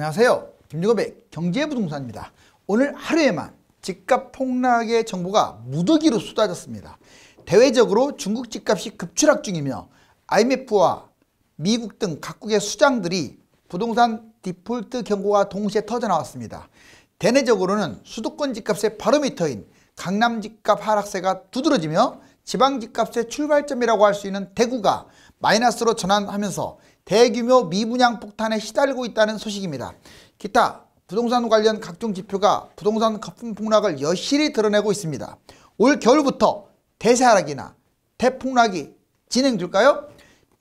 안녕하세요. 김유겁의 경제부동산입니다. 오늘 하루에만 집값 폭락의 정보가 무더기로 쏟아졌습니다. 대외적으로 중국 집값이 급추락 중이며 IMF와 미국 등 각국의 수장들이 부동산 디폴트 경고가 동시에 터져나왔습니다. 대내적으로는 수도권 집값의 바로미터인 강남 집값 하락세가 두드러지며 지방 집값의 출발점이라고 할 수 있는 대구가 마이너스로 전환하면서 대규모 미분양 폭탄에 시달리고 있다는 소식입니다. 기타 부동산 관련 각종 지표가 부동산 거품 폭락을 여실히 드러내고 있습니다. 올 겨울부터 대세 하락이나 대폭락이 진행될까요?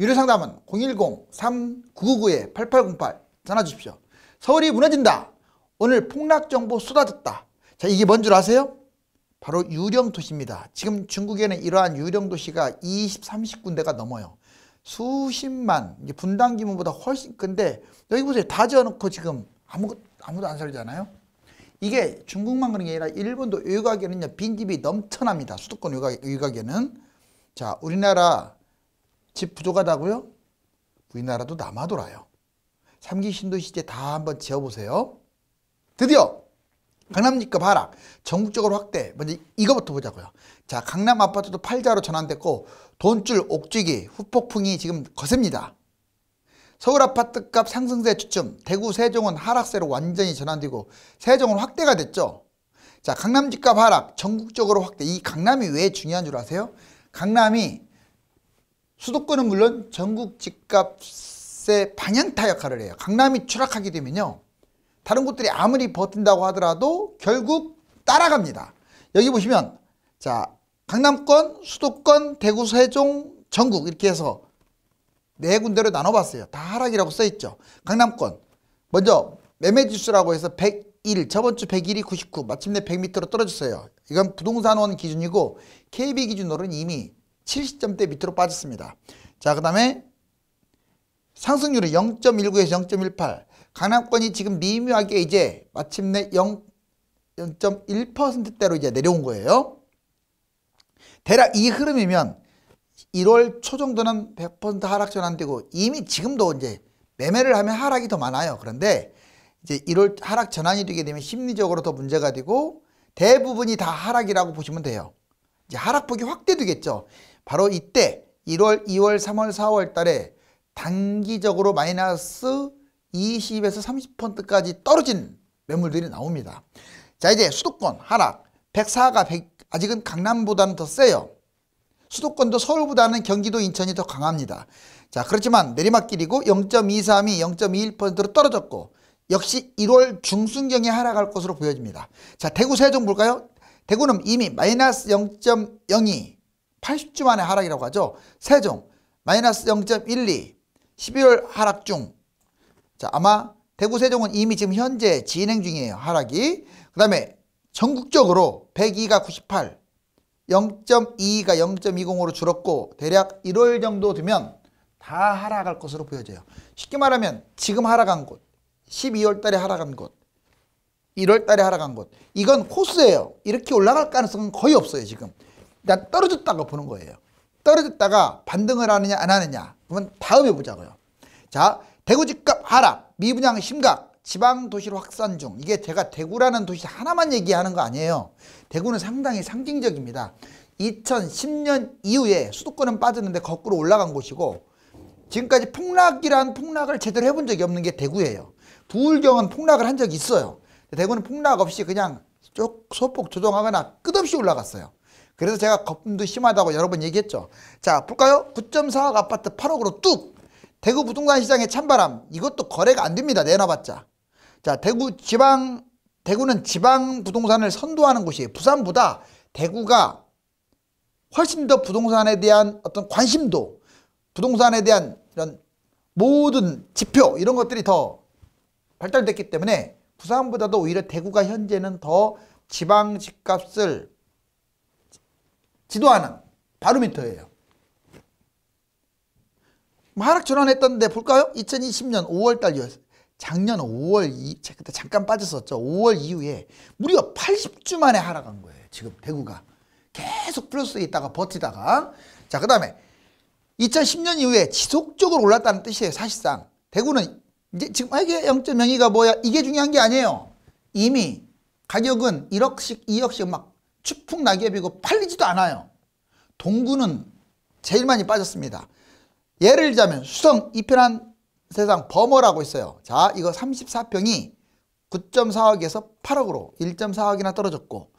유료상담은 010-3999-8808 전화 주십시오. 서울이 무너진다. 오늘 폭락정보 쏟아졌다. 자, 이게 뭔 줄 아세요? 바로 유령도시입니다. 지금 중국에는 이러한 유령도시가 20, 30군데가 넘어요. 수십만, 분당 규모보다 훨씬 큰데 여기 보세요. 다 지어놓고 지금 아무도 안 살잖아요. 이게 중국만 그런 게 아니라 일본도 외곽에는요, 빈집이 넘쳐납니다. 수도권 외곽에는. 자, 우리나라 집 부족하다고요? 우리나라도 남아돌아요. 3기 신도시제 다 한번 지어보세요. 드디어 강남 집값 하락, 전국적으로 확대. 먼저 이거부터 보자고요. 자, 강남 아파트도 팔자로 전환됐고 돈줄 옥주기 후폭풍이 지금 거셉니다. 서울 아파트값 상승세 주춤, 대구 세종은 하락세로 완전히 전환되고 세종은 확대가 됐죠. 자, 강남 집값 하락, 전국적으로 확대. 이 강남이 왜 중요한 줄 아세요? 강남이 수도권은 물론 전국 집값의 방향타 역할을 해요. 강남이 추락하게 되면요, 다른 곳들이 아무리 버틴다고 하더라도 결국 따라갑니다. 여기 보시면, 자, 강남권, 수도권, 대구, 세종, 전국 이렇게 해서 네 군데로 나눠봤어요. 다 하락이라고 써있죠. 강남권 먼저 매매지수라고 해서 101, 저번 주 101이 99, 마침내 100m로 떨어졌어요. 이건 부동산원 기준이고 KB 기준으로는 이미 70점대 밑으로 빠졌습니다. 자, 그 다음에 상승률은 0.19에서 0.18. 강남권이 지금 미묘하게 이제 마침내 0.1%대로 이제 내려온 거예요. 대략 이 흐름이면 1월 초 정도는 100% 하락 전환되고 이미 지금도 이제 매매를 하면 하락이 더 많아요. 그런데 이제 1월 하락 전환이 되게 되면 심리적으로 더 문제가 되고 대부분이 다 하락이라고 보시면 돼요. 이제 하락폭이 확대되겠죠. 바로 이때 1월, 2월, 3월, 4월 달에 단기적으로 마이너스 20에서 30%까지 떨어진 매물들이 나옵니다. 자, 이제 수도권 하락 104가 100, 아직은 강남보다는 더 세요. 수도권도 서울보다는 경기도, 인천이 더 강합니다. 자, 그렇지만 내리막길이고 0.23이 0.21%로 떨어졌고 역시 1월 중순경에 하락할 것으로 보여집니다. 자, 대구 세종 볼까요? 대구는 이미 마이너스 0.02, 80주 만에 하락이라고 하죠. 세종 마이너스 0.12, 12월 하락 중. 자, 아마 대구 세종은 이미 지금 현재 진행 중이에요. 하락이. 그 다음에 전국적으로 102가 98, 0.22가 0.20으로 줄었고 대략 1월 정도 되면 다 하락할 것으로 보여져요. 쉽게 말하면 지금 하락한 곳, 12월 달에 하락한 곳, 1월 달에 하락한 곳, 이건 코스예요. 이렇게 올라갈 가능성은 거의 없어요. 지금 일단 떨어졌다고 보는 거예요. 떨어졌다가 반등을 하느냐 안 하느냐, 그러면 다음에 보자고요. 자, 대구 집값 하락, 미분양 심각, 지방 도시로 확산 중. 이게 제가 대구라는 도시 하나만 얘기하는 거 아니에요. 대구는 상당히 상징적입니다. 2010년 이후에 수도권은 빠졌는데 거꾸로 올라간 곳이고 지금까지 폭락이란 폭락을 제대로 해본 적이 없는 게 대구예요. 부울경은 폭락을 한 적이 있어요. 대구는 폭락 없이 그냥 소폭 조정하거나 끝없이 올라갔어요. 그래서 제가 거품도 심하다고 여러 번 얘기했죠. 자, 볼까요? 9.4억 아파트 8억으로 뚝! 대구 부동산 시장의 찬바람, 이것도 거래가 안 됩니다. 내놔봤자. 자, 대구는 지방 부동산을 선도하는 곳이에요. 부산보다 대구가 훨씬 더 부동산에 대한 어떤 관심도, 부동산에 대한 이런 모든 지표, 이런 것들이 더 발달됐기 때문에 부산보다도 오히려 대구가 현재는 더 지방 집값을 지도하는 바로미터예요. 하락 전환했던데 볼까요? 2020년 5월달이었어요. 작년 5월, 그때 잠깐 빠졌었죠. 5월 이후에 무려 80주 만에 하락한 거예요. 지금 대구가 계속 플러스에 있다가 버티다가. 자, 그 다음에 2010년 이후에 지속적으로 올랐다는 뜻이에요. 사실상 대구는 이제 지금 이게 0.02가 뭐야? 이게 중요한 게 아니에요. 이미 가격은 1억씩, 2억씩 막 추풍 낙엽이고 팔리지도 않아요. 동구는 제일 많이 빠졌습니다. 예를 들자면 수성 이편한 세상 버머라고 있어요. 자, 이거 34평이 9.4억에서 8억으로 1.4억이나 떨어졌고,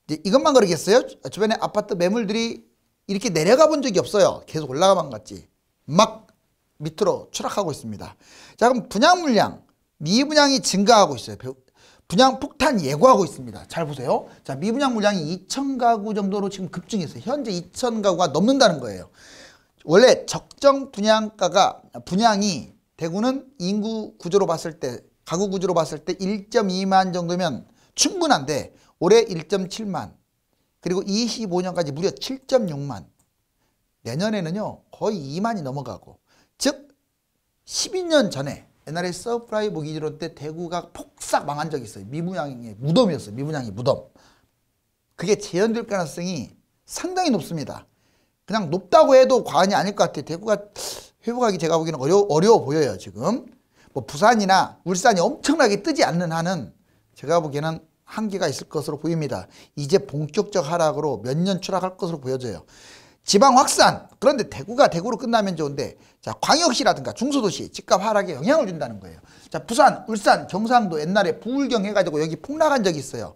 이제 이것만 그러겠어요? 주변에 아파트 매물들이 이렇게 내려가 본 적이 없어요. 계속 올라가만 갔지. 막 밑으로 추락하고 있습니다. 자, 그럼 분양 물량, 미분양이 증가하고 있어요. 분양 폭탄 예고하고 있습니다. 잘 보세요. 자, 미분양 물량이 2,000가구 정도로 지금 급증했어요. 현재 2,000가구가 넘는다는 거예요. 원래 적정 분양이 대구는 인구 구조로 봤을 때, 가구 구조로 봤을 때 1.2만 정도면 충분한데 올해 1.7만, 그리고 25년까지 무려 7.6만, 내년에는요 거의 2만이 넘어가고, 즉 12년 전에 옛날에 서프라이 모기지론 때 대구가 폭삭 망한 적이 있어요. 미분양의 무덤이었어요. 미분양의 무덤. 그게 재현될 가능성이 상당히 높습니다. 그냥 높다고 해도 과언이 아닐 것 같아요. 대구가 회복하기 제가 보기에는 어려워 보여요. 지금 뭐 부산이나 울산이 엄청나게 뜨지 않는 한은 제가 보기에는 한계가 있을 것으로 보입니다. 이제 본격적 하락으로 몇 년 추락할 것으로 보여져요. 지방 확산, 그런데 대구가 대구로 끝나면 좋은데, 자, 광역시라든가 중소도시 집값 하락에 영향을 준다는 거예요. 자, 부산, 울산, 경상도 옛날에 부울경 해가지고 여기 폭락한 적이 있어요.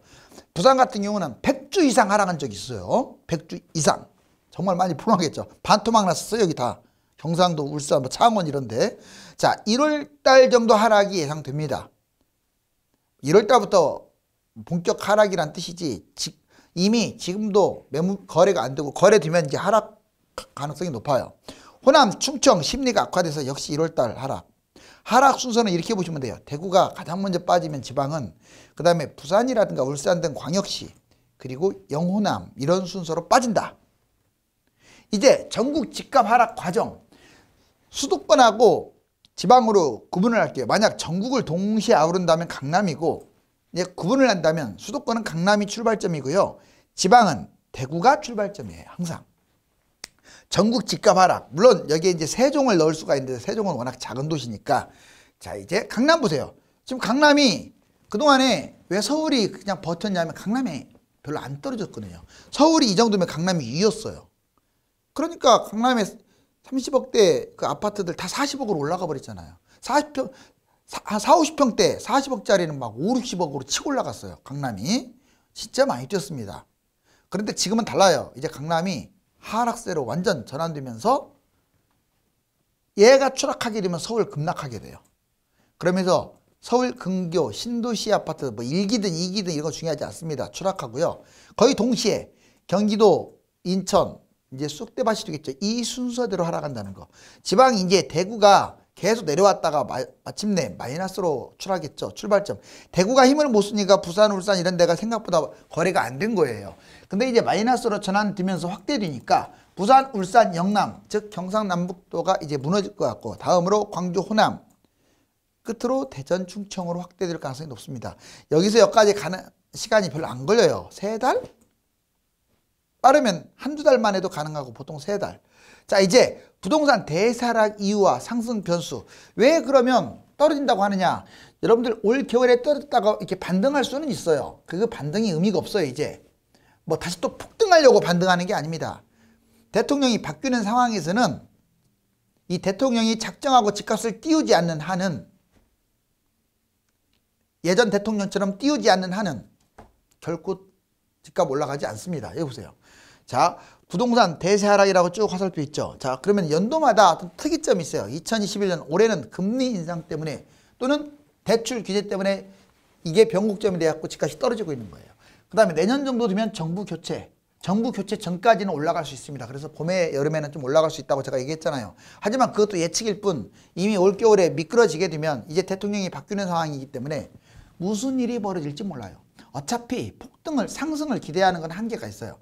부산 같은 경우는 100주 이상 하락한 적이 있어요. 100주 이상. 정말 많이 폭락했죠. 반토막 났었어요. 여기 다. 경상도, 울산, 뭐 창원 이런데. 자, 1월달 정도 하락이 예상됩니다. 1월달부터 본격 하락이란 뜻이지, 이미 지금도 매물 거래가 안 되고, 거래되면 이제 하락 가능성이 높아요. 호남, 충청 심리가 악화돼서 역시 1월달 하락. 하락 순서는 이렇게 보시면 돼요. 대구가 가장 먼저 빠지면 지방은, 그 다음에 부산이라든가 울산 등 광역시, 그리고 영호남, 이런 순서로 빠진다. 이제 전국 집값 하락 과정, 수도권하고 지방으로 구분을 할게요. 만약 전국을 동시에 아우른다면 강남이고, 이제 구분을 한다면 수도권은 강남이 출발점이고요. 지방은 대구가 출발점이에요. 항상. 전국 집값 하락. 물론 여기에 이제 세종을 넣을 수가 있는데 세종은 워낙 작은 도시니까. 자, 이제 강남 보세요. 지금 강남이 그동안에 왜 서울이 그냥 버텼냐면 강남이 별로 안 떨어졌거든요. 서울이 이 정도면 강남이 2였어요. 그러니까 강남에 30억대 그 아파트들 다 40억으로 올라가 버렸잖아요. 40평, 50평대 40억짜리는 막 5, 60억으로 치고 올라갔어요. 강남이. 진짜 많이 뛰었습니다. 그런데 지금은 달라요. 이제 강남이 하락세로 완전 전환되면서 얘가 추락하게 되면 서울 급락하게 돼요. 그러면서 서울 근교 신도시 아파트 뭐 1기든 2기든 이런 거 중요하지 않습니다. 추락하고요. 거의 동시에 경기도, 인천, 이제 쑥대밭이 되겠죠. 이 순서대로 하락한다는 거. 지방이 이제 대구가 계속 내려왔다가 마침내 마이너스로 추락했죠. 출발점. 대구가 힘을 못 쓰니까 부산, 울산 이런 데가 생각보다 거래가 안 된 거예요. 근데 이제 마이너스로 전환되면서 확대되니까 부산, 울산, 영남, 즉 경상남북도가 이제 무너질 것 같고, 다음으로 광주, 호남, 끝으로 대전, 충청으로 확대될 가능성이 높습니다. 여기서 여기까지 가는 시간이 별로 안 걸려요. 3달? 빠르면 한두 달만 해도 가능하고 보통 3달. 자, 이제 부동산 대하락 이유와 상승 변수. 왜 그러면 떨어진다고 하느냐? 여러분들 올 겨울에 떨어졌다가 이렇게 반등할 수는 있어요. 그 반등이 의미가 없어요. 이제 뭐 다시 또 폭등하려고 반등하는 게 아닙니다. 대통령이 바뀌는 상황에서는 이 대통령이 작정하고 집값을 띄우지 않는 한은, 예전 대통령처럼 띄우지 않는 한은 결코 집값 올라가지 않습니다. 여기 보세요. 자, 부동산 대세 하락이라고 쭉 화살표 있죠. 자, 그러면 연도마다 어떤 특이점이 있어요. 2021년 올해는 금리 인상 때문에 또는 대출 규제 때문에 이게 변곡점이 돼갖고 집값이 떨어지고 있는 거예요. 그 다음에 내년 정도 되면 정부 교체 전까지는 올라갈 수 있습니다. 그래서 봄에 여름에는 좀 올라갈 수 있다고 제가 얘기했잖아요. 하지만 그것도 예측일 뿐, 이미 올겨울에 미끄러지게 되면 이제 대통령이 바뀌는 상황이기 때문에 무슨 일이 벌어질지 몰라요. 어차피 폭등을, 상승을 기대하는 건 한계가 있어요.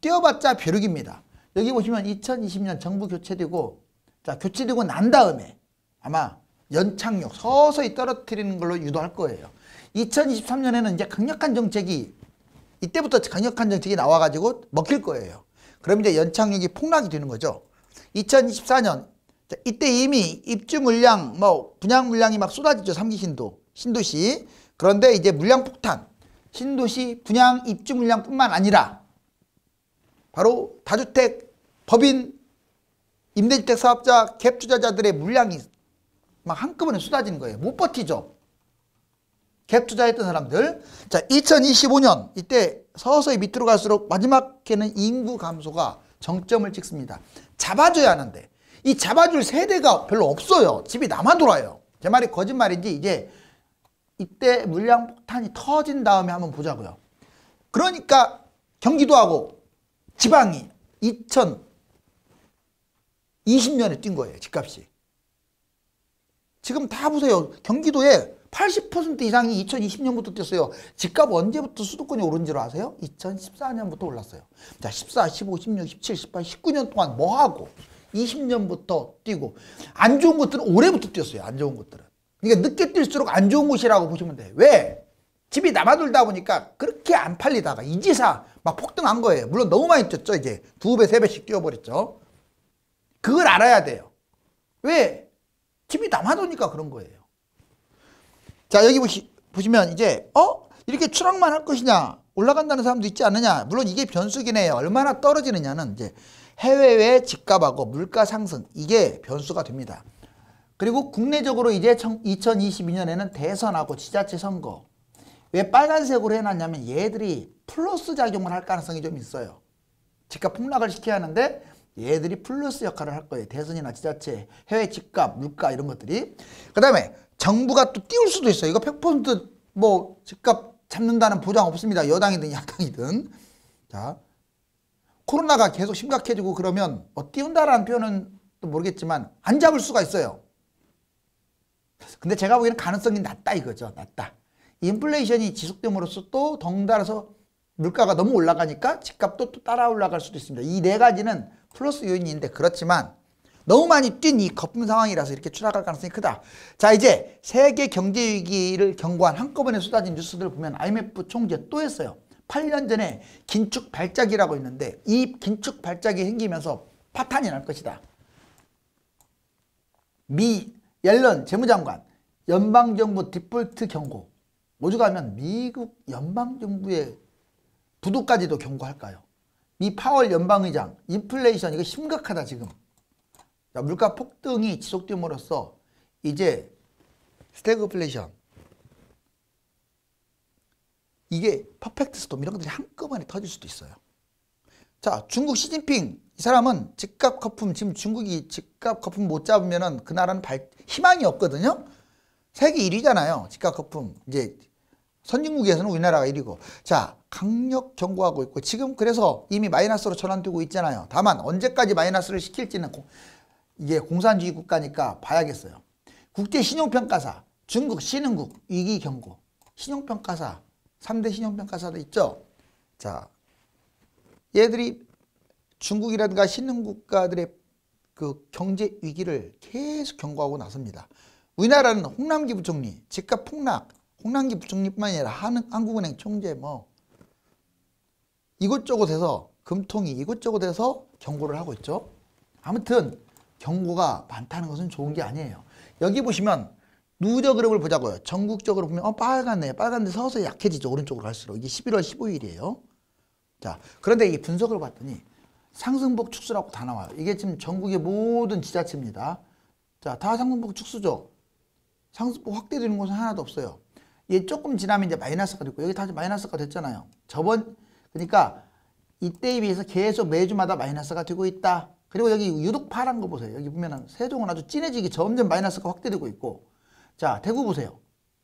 뛰어봤자 벼룩입니다. 여기 보시면 2020년 정부 교체되고, 자, 교체되고 난 다음에 아마 연착륙 서서히 떨어뜨리는 걸로 유도할 거예요. 2023년에는 이제 강력한 정책이, 이때부터 강력한 정책이 나와가지고 먹힐 거예요. 그럼 이제 연착륙이 폭락이 되는 거죠. 2024년 자, 이때 이미 입주 물량, 뭐 분양 물량이 막 쏟아지죠. 3기 신도시. 그런데 이제 물량 폭탄, 신도시 분양 입주 물량뿐만 아니라 바로 다주택, 법인, 임대주택 사업자, 갭 투자자들의 물량이 막 한꺼번에 쏟아지는 거예요. 못 버티죠. 갭 투자했던 사람들. 자, 2025년 이때 서서히 밑으로 갈수록 마지막에는 인구 감소가 정점을 찍습니다. 잡아줘야 하는데 이 잡아줄 세대가 별로 없어요. 집이 남아 돌아요. 제 말이 거짓말인지 이제 이때 물량 폭탄이 터진 다음에 한번 보자고요. 그러니까 경기도하고 지방이 2020년에 뛴 거예요. 집값이. 지금 다 보세요. 경기도에 80% 이상이 2020년부터 뛰었어요. 집값 언제부터 수도권이 오른 줄 아세요? 2014년부터 올랐어요. 자, 14, 15, 16, 17, 18, 19년 동안 뭐하고 20년부터 뛰고 안 좋은 것들은 올해부터 뛰었어요. 안 좋은 것들은. 그러니까 늦게 뛸수록 안 좋은 곳이라고 보시면 돼요. 왜? 집이 남아돌다 보니까 그렇게 안 팔리다가 이지사 막 폭등한 거예요. 물론 너무 많이 뛰었죠. 이제 2배, 3배씩 뛰어버렸죠. 그걸 알아야 돼요. 왜? 집이 남아도니까 그런 거예요. 자, 여기 보시면 이제 이렇게 추락만 할 것이냐, 올라간다는 사람도 있지 않느냐. 물론 이게 변수긴 해요. 얼마나 떨어지느냐는 이제 해외의 집값하고 물가 상승, 이게 변수가 됩니다. 그리고 국내적으로 이제 2022년에는 대선하고 지자체 선거. 왜 빨간색으로 해놨냐면 얘들이 플러스 작용을 할 가능성이 좀 있어요. 집값 폭락을 시켜야 하는데 얘들이 플러스 역할을 할 거예요. 대선이나 지자체, 해외 집값, 물가 이런 것들이. 그 다음에 정부가 또 띄울 수도 있어요. 이거 100% 뭐 집값 잡는다는 보장 없습니다. 여당이든 야당이든. 자, 코로나가 계속 심각해지고 그러면 뭐 띄운다라는 표현은 또 모르겠지만 안 잡을 수가 있어요. 근데 제가 보기에는 가능성이 낮다 이거죠. 낮다. 인플레이션이 지속됨으로써 또 덩달아서 물가가 너무 올라가니까 집값도 또 따라 올라갈 수도 있습니다. 이 네 가지는 플러스 요인인데 그렇지만 너무 많이 뛴 이 거품 상황이라서 이렇게 추락할 가능성이 크다. 자, 이제 세계 경제 위기를 경고한 한꺼번에 쏟아진 뉴스들을 보면 IMF 총재 또 했어요. 8년 전에 긴축 발작이라고 했는데 이 긴축 발작이 생기면서 파탄이 날 것이다. 미 옐런 재무장관 연방정부 디폴트 경고. 오죽하면 미국 연방정부의 부도까지도 경고할까요? 미 파월 연방의장 인플레이션 이거 심각하다 지금. 자, 물가 폭등이 지속됨으로써 이제 스태그플레이션 이게 퍼펙트 스톰 이런 것들이 한꺼번에 터질 수도 있어요. 자, 중국 시진핑 이 사람은 집값 거품, 지금 중국이 집값 거품 못 잡으면은 그 나라는 희망이 없거든요. 세계 1위잖아요. 집값 거품. 이제 선진국에서는 우리나라가 1위고. 자, 강력 경고하고 있고 지금 그래서 이미 마이너스로 전환되고 있잖아요. 다만 언제까지 마이너스를 시킬지는 이게 공산주의 국가니까 봐야겠어요. 국제 신용평가사, 중국 신흥국 위기 경고. 신용평가사, 3대 신용평가사도 있죠. 자, 얘들이 중국이라든가 신흥국가들의 그 경제 위기를 계속 경고하고 나섭니다. 우리나라는 홍남기 부총리, 집값 폭락, 홍남기 부총리뿐만 아니라 한국은행 총재 뭐 이곳저곳에서 금통위 이곳저곳에서 경고를 하고 있죠. 아무튼 경고가 많다는 것은 좋은 게 아니에요. 여기 보시면 누적 흐름을 보자고요. 전국적으로 보면 빨갛네. 빨간데 서서히 약해지죠. 오른쪽으로 갈수록. 이게 11월 15일이에요. 자, 그런데 이 분석을 봤더니 상승폭 축소라고 다 나와요. 이게 지금 전국의 모든 지자체입니다. 자, 다 상승폭 축소죠. 상승폭 확대되는 곳은 하나도 없어요. 얘 조금 지나면 이제 마이너스가 됐고 여기 다시 마이너스가 됐잖아요. 그러니까 이때에 비해서 계속 매주마다 마이너스가 되고 있다. 그리고 여기 유독 파란 거 보세요. 여기 보면은 세종은 아주 진해지게 점점 마이너스가 확대되고 있고, 자, 대구 보세요.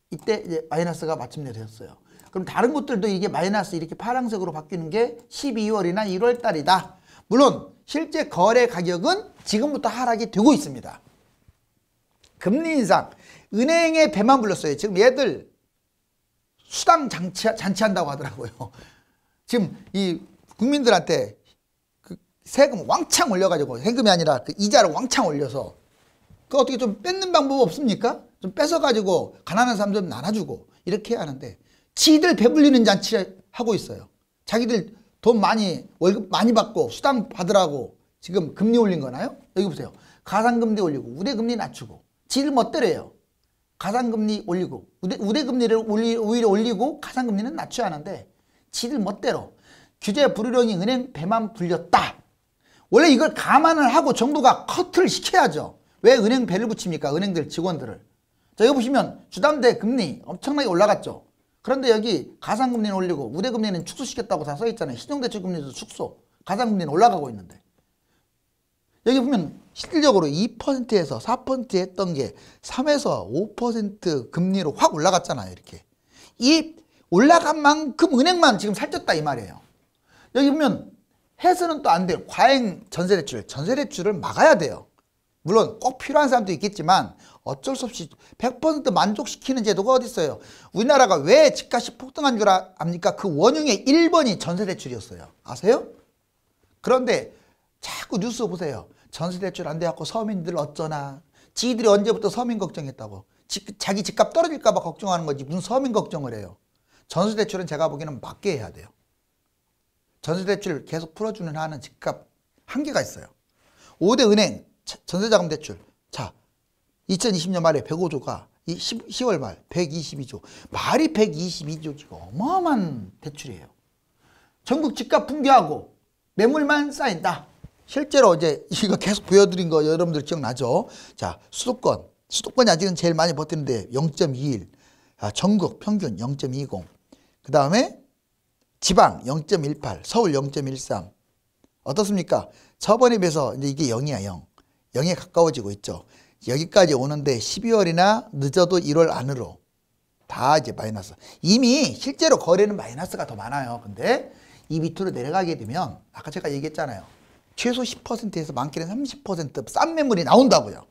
이때 이제 마이너스가 마침내 되었어요. 그럼 다른 곳들도 이게 마이너스 이렇게 파란색으로 바뀌는 게 12월이나 1월 달이다. 물론 실제 거래 가격은 지금부터 하락이 되고 있습니다. 금리 인상, 은행에 배만 불렀어요. 지금 얘들 수당 잔치한다고 하더라고요. 지금 이 국민들한테 그 세금 왕창 올려가지고, 세금이 아니라 그 이자를 왕창 올려서 그 어떻게 좀 뺏는 방법 없습니까? 좀 뺏어가지고 가난한 사람 좀 나눠주고 이렇게 해야 하는데 지들 배불리는 잔치 하고 있어요. 자기들 돈 많이 월급 많이 받고 수당 받으라고 지금 금리 올린 거나요? 여기 보세요. 가상금리 올리고 우대금리 낮추고 지들 멋대로예요. 가상금리 올리고 우대금리를 오히려 올리고 가상금리는 낮춰야 하는데 지들 멋대로 규제 불효령이 은행 배만 불렸다. 원래 이걸 감안을 하고 정부가 커트를 시켜야죠. 왜 은행 배를 붙입니까? 은행들 직원들을. 자, 여기 보시면 주담대 금리 엄청나게 올라갔죠. 그런데 여기 가상금리는 올리고 우대금리는 축소시켰다고 다 써있잖아요. 신용대출금리도 축소, 가상금리는 올라가고 있는데 여기 보면 실질적으로 2%에서 4% 했던 게 3에서 5% 금리로 확 올라갔잖아요. 이렇게 이 올라간 만큼 은행만 지금 살쪘다 이 말이에요. 여기 보면 해서는 또 안 돼요. 과잉 전세대출을 막아야 돼요. 물론 꼭 필요한 사람도 있겠지만 어쩔 수 없이 100% 만족시키는 제도가 어디 있어요. 우리나라가 왜 집값이 폭등한 줄 압니까? 그 원흉의 1번이 전세대출이었어요. 아세요? 그런데 자꾸 뉴스 보세요. 전세대출 안 돼갖고 서민들 어쩌나. 지들이 언제부터 서민 걱정했다고. 자기 집값 떨어질까 봐 걱정하는 거지 무슨 서민 걱정을 해요. 전세대출은 제가 보기에는 맞게 해야 돼요. 전세대출 계속 풀어주는 한은 집값 한계가 있어요. 5대 은행 전세자금 대출. 자, 2020년 말에 105조가 10월 말 122조. 말이 122조지가 어마어마한 대출이에요. 전국 집값 붕괴하고 매물만 쌓인다. 실제로 이제 이거 계속 보여드린 거 여러분들 기억나죠? 자, 수도권이 아직은 제일 많이 버티는데 0.21. 전국 평균 0.20. 그 다음에 지방 0.18, 서울 0.13. 어떻습니까? 저번에 비해서 이제 이게 0이야, 0. 0에 가까워지고 있죠. 여기까지 오는데 12월이나 늦어도 1월 안으로 다 이제 마이너스. 이미 실제로 거래는 마이너스가 더 많아요. 근데 이 밑으로 내려가게 되면 아까 제가 얘기했잖아요. 최소 10%에서 많게는 30% 싼 매물이 나온다고요.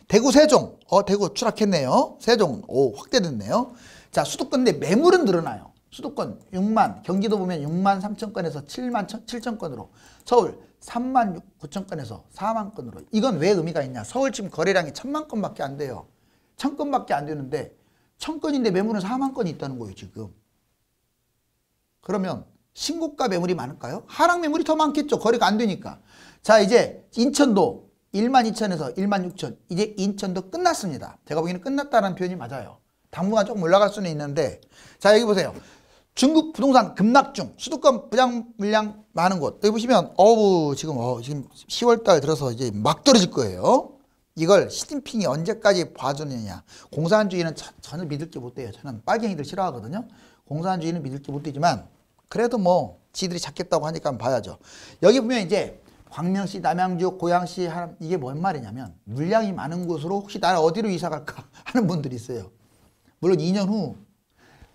대구 세종, 대구 추락했네요. 세종, 확대됐네요. 자, 수도권 내 매물은 늘어나요. 수도권 6만, 경기도 보면 6만 3천 건에서 7만 7천 건으로, 서울 3만 9천 건에서 4만 건으로. 이건 왜 의미가 있냐? 서울 지금 거래량이 1,000만 건밖에 안 돼요. 1,000건밖에 안 되는데 1,000건인데 매물은 4만 건이 있다는 거예요, 지금. 그러면 신고가 매물이 많을까요? 하락 매물이 더 많겠죠. 거래가 안 되니까. 자, 이제 인천도 1만 2천에서 1만 6천. 이제 인천도 끝났습니다. 제가 보기에는 끝났다는 표현이 맞아요. 당분간 조금 올라갈 수는 있는데, 자, 여기 보세요. 중국 부동산 급락 중, 수도권 분양 물량 많은 곳. 여기 보시면 지금 10월 달 들어서 이제 막 떨어질 거예요. 이걸 시진핑이 언제까지 봐주느냐. 공산주의는 전혀 믿을 게 못 돼요. 저는 빨갱이들 싫어하거든요. 공산주의는 믿을 게 못 되지만 그래도 뭐 지들이 찾겠다고 하니까 한번 봐야죠. 여기 보면 이제 광명시, 남양주, 고양시 이게 뭔 말이냐면 물량이 많은 곳으로 혹시 나를 어디로 이사 갈까 하는 분들이 있어요. 물론 2년 후.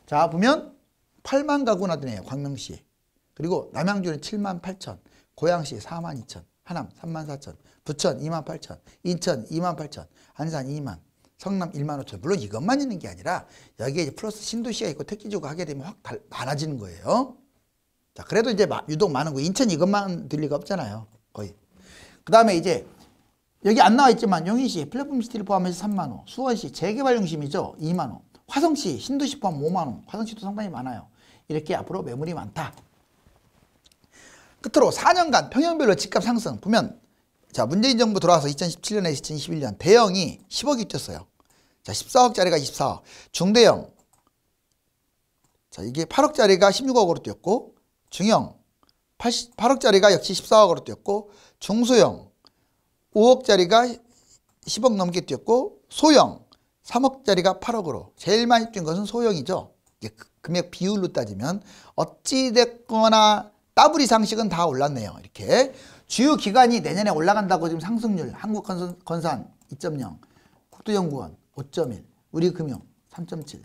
자, 보면 8만 가구나 되네요. 광명시. 그리고 남양주는 7만 8천, 고양시 4만 2천, 하남 3만 4천, 부천 2만 8천, 인천 2만 8천, 안산 2만, 성남 1만 5천. 물론 이것만 있는 게 아니라 여기에 이제 플러스 신도시가 있고 택지주가 하게 되면 확 많아지는 거예요. 자, 그래도 이제 유독 많은 거. 인천 이것만 들 리가 없잖아요. 거의. 그 다음에 이제 여기 안 나와 있지만 용인시 플랫폼시티를 포함해서 3만 호, 수원시 재개발 중심이죠. 2만 호, 화성시 신도시 포함 5만 호. 화성시도 상당히 많아요. 이렇게 앞으로 매물이 많다. 끝으로 4년간 평형별로 집값 상승 보면, 자, 문재인 정부 들어와서 2017년에서 2021년 대형이 10억이 뛰었어요. 자, 14억짜리가 24억, 중대형, 자, 이게 8억짜리가 16억으로 뛰었고, 중형 8억짜리가 역시 14억으로 뛰었고, 중소형 5억짜리가 10억 넘게 뛰었고, 소형 3억짜리가 8억으로. 제일 많이 뛴 것은 소형이죠. 이게 금액 비율로 따지면 어찌됐거나 더블이 상식은 다 올랐네요. 이렇게 주요 기관이 내년에 올라간다고 지금 상승률, 한국건설 2.0, 국토연구원 5.1, 우리금융 3.7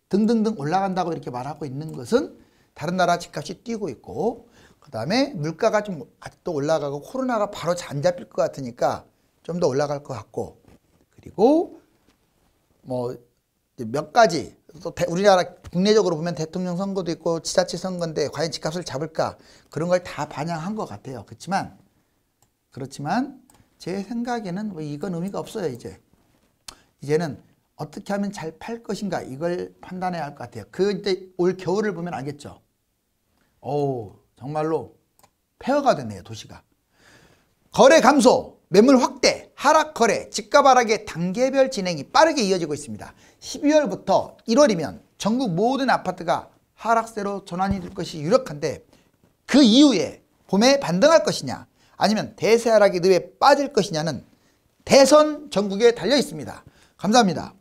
등등등 올라간다고 이렇게 말하고 있는 것은 다른 나라 집값이 뛰고 있고, 그 다음에 물가가 좀 또 올라가고 코로나가 바로 안 잡힐 것 같으니까 좀 더 올라갈 것 같고, 그리고 뭐 몇 가지 또 우리나라 국내적으로 보면 대통령 선거도 있고 지자체 선거인데 과연 집값을 잡을까, 그런 걸 다 반영한 것 같아요. 그렇지만 제 생각에는 뭐 이건 의미가 없어요. 이제는 어떻게 하면 잘 팔 것인가, 이걸 판단해야 할 것 같아요. 이제 올 겨울을 보면 알겠죠. 정말로 폐허가 됐네요. 도시가. 거래 감소, 매물 확대, 하락 거래, 집값 하락의 단계별 진행이 빠르게 이어지고 있습니다. 12월부터 1월이면 전국 모든 아파트가 하락세로 전환이 될 것이 유력한데 그 이후에 봄에 반등할 것이냐 아니면 대세 하락의 늪에 빠질 것이냐는 대선 전국에 달려 있습니다. 감사합니다.